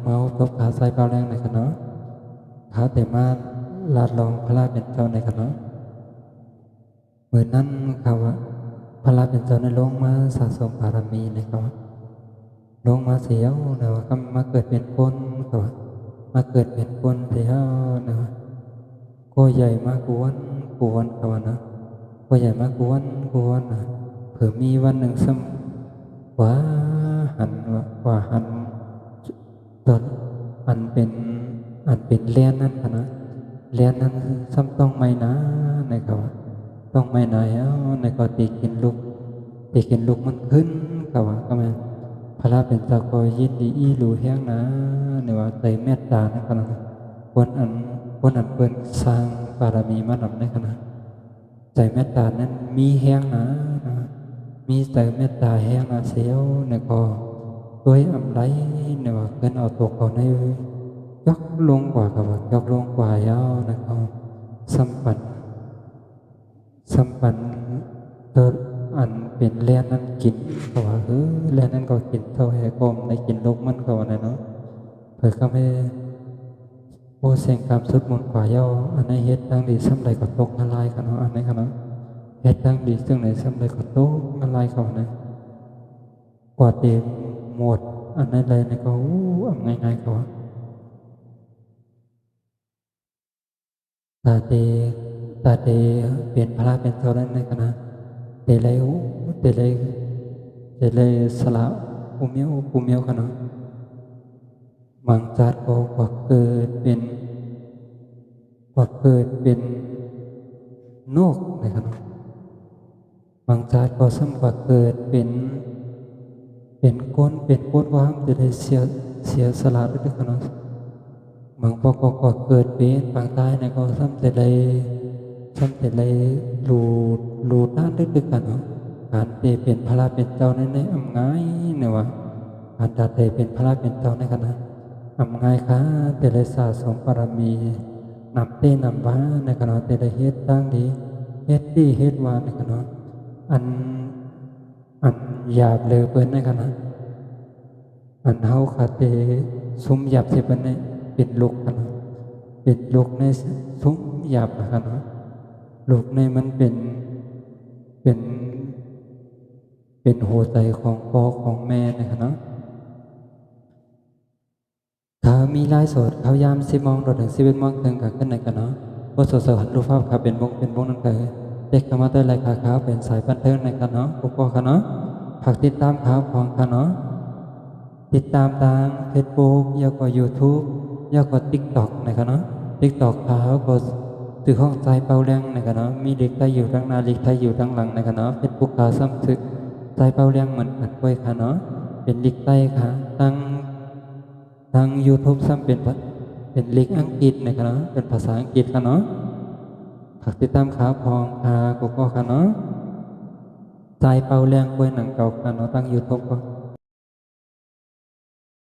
เมาตบขาใส่เบาแรงในกันเนาะขาเตมาลาดลองพระราเป็นเจ้าในกันเนาะเหมือนนั้นเขาว่าพระราเป็นเจ้าในลงมาสะสมบารมีในเขาว่าลงมาเสียวเนาะก็มาเกิดเป็นคนเขาว่ามาเกิดเป็นคนเสียวเนาะก็ใหญ่มากกวนเขาว่านะก็ใหญ่มากกวนนะเผื่อมีวันหนึ่งซ้ำว่าหันว่าหัน ตอนอันเป็นเลียนนั่นค่ะนะเลียนนั้นซ้ำต้องไม่นะในเขาว่าต้องไม่นายในก็ตีกินลูกมันขึ้นเขาว่าก็แม่พระราเป็นเจ้าก็ยินดีอีรู้แห้งนะในว่าใจเมตตาในขณะคนอันเปิ้นสร้างบารมีมานำในขณะใจเมตตานั้นมีแห้งนะมีใจเมตตาแห้งนะเสียวในก็ด้วยอำไรในว่าเกินเอาตัวเขาในยกลงกว่ากับว่ายกลงกว่ายาวนะครับสัมปันสัมปันเกิดอันเป็นแล่นนั้นกินเขาว่าแล่นนั้นก็กินเท่าแห่กลมในกินลูกมันเขาว่าเนาะเผื่อก็ไม่โอเสียงคำสุดมนต์กว่ายาวอันในเฮ็ดดังดีซ้ำใดก็ตกละลายกันเนาะอันนี้กันเนาะเฮ็ดดังดีซึ่งไหนซ้ำใดก็ตกละลายเขานะกว่าเต็มหมดอันนั้นเลยในก็ง่ายๆเขาตาเตตาเตเปลี่ยนพระเป็นเท่านั้นในคณะเตเลยเตเลยเตเลยสละอุเมียวคณะมังจัดก็กว่าเกิดเป็นนกในคณะมังจัดก็ซ้ำกว่าเกิดเป็นก้นว่ามจะได้เสียสละด้วยกันเนาะบางพอก็เกิดเป็นบางตายเนี่ยก็ซ้ำแต่เลยรูด้านด้วยกันเนาะการเตเป็นพระราเป็นเจ้าในอำง่ายเนี่ยว่าการดาเตเป็นพระราเป็นเจ้าในกันนะอำง่ายค่ะแต่เลยสะสมบารมีนำเตนำว้าในกันเนาะแต่เลยเฮ็ดตั้งดีเฮ็ดดีเฮ็ดวาในกันเนาะอันหยาบเลยเปิ้นในกันนะอันเฮาคาเตซุ้มหยาบสิเปิ้นในเป็นลูกกันนะเป็นลูกในซุ้มหยาบกันนะลูกในมันเป็นเป็นหัวใจของพ่อของแม่นะครับเนาะถ้ามีลายสดเขายาม10 โมงถึง11 โมงถึงกับขึ้นในกันเนาะว่าสดๆรูปภาพครับเป็นวงนั่นเลยเด็กเข้ามาเต้นรายการเขาเป็นสายบันเทิงในกันเนาะพวกพ่อกันเนาะฝากติดตามข่าวของกันเนาะติดตามทาง Facebook ยาวกว่า YouTube ยาวกว่า TikTok นะครับเนาะ TikTok เขาก็ถือห้องใจเป่าแรงนะครับเนาะมีเด็กไทยอยู่ทั้งหน้าเด็กไทยอยู่ทั้งหลังนะครับเนาะ Facebook เขาซ้ำถึกใจเป่าแรงเหมือนกันด้วยค่ะเนาะเป็นเด็กไทยค่ะทาง YouTube ซ้ำเป็นเด็กอังกฤษนะครับเนาะเป็นภาษาอังกฤษค่ะเนาะฝากติดตามข่าวของก็ค่ะเนาะใจเป่าแรงกวยหนังเก่าค่ะเนาะทาง YouTube ก็